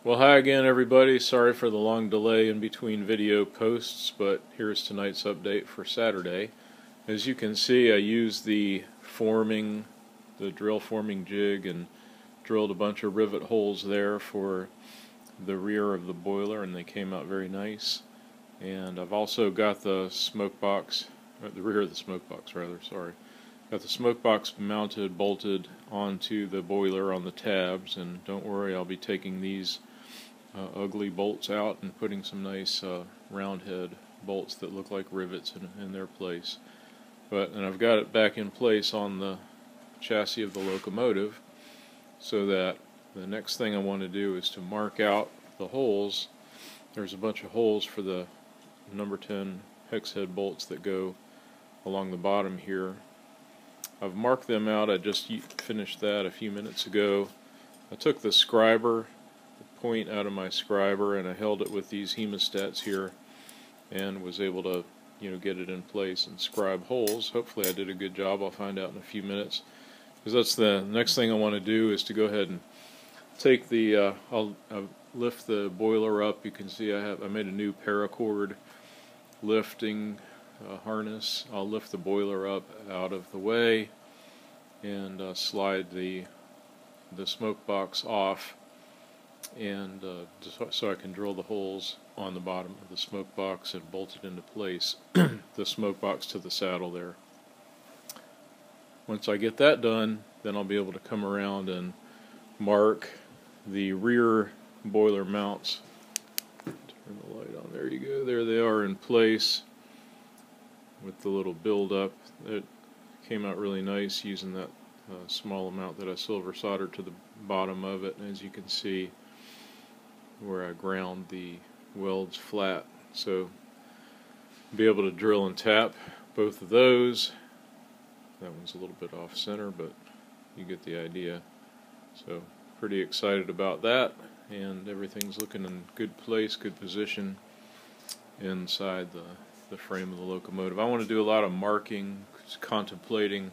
Well, hi again, everybody. Sorry for the long delay in between video posts, but here's tonight's update for Saturday. As you can see, I used the drill forming jig, and drilled a bunch of rivet holes there for the rear of the boiler, and they came out very nice. And I've also got the smoke box, the rear of the smoke box rather, sorry. Got the smoke box mounted, bolted onto the boiler on the tabs, and don't worry, I'll be taking these ugly bolts out and putting some nice round head bolts that look like rivets in their place. And I've got it back in place on the chassis of the locomotive, so that the next thing I want to do is to mark out the holes. There's a bunch of holes for the number 10 hex head bolts that go along the bottom here. I've marked them out. I just finished that a few minutes ago. I took the point out of my scriber, and I held it with these hemostats here and was able to get it in place and scribe holes. Hopefully I did a good job. I'll find out in a few minutes, because that's the next thing I want to do, is to go ahead and take the I'll lift the boiler up. You can see I made a new paracord lifting harness. I'll lift the boiler up out of the way and slide the smoke box off, and so I can drill the holes on the bottom of the smoke box and bolt it into place, the smoke box to the saddle there. Once I get that done, then I'll be able to come around and mark the rear boiler mounts. Turn the light on. There you go. There they are in place with the little build up. It came out really nice using that small amount that I silver soldered to the bottom of it, and as you can see where I ground the welds flat, so be able to drill and tap both of those. That one's a little bit off center, but you get the idea. So pretty excited about that, and everything's looking in good place, good position inside the frame of the locomotive. I want to do a lot of marking, contemplating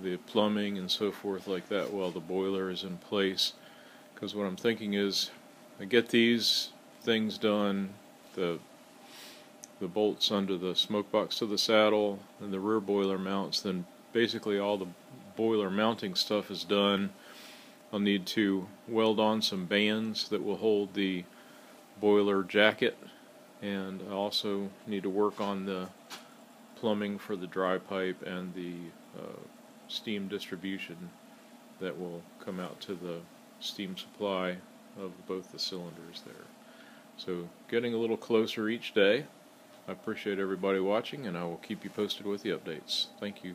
the plumbing and so forth like that while the boiler is in place, because what I'm thinking is I get these things done, the bolts under the smoke box to the saddle and the rear boiler mounts, then basically all the boiler mounting stuff is done. I'll need to weld on some bands that will hold the boiler jacket, and I also need to work on the plumbing for the dry pipe and the steam distribution that will come out to the steam supply of both the cylinders there. So getting a little closer each day. I appreciate everybody watching, and I will keep you posted with the updates. Thank you.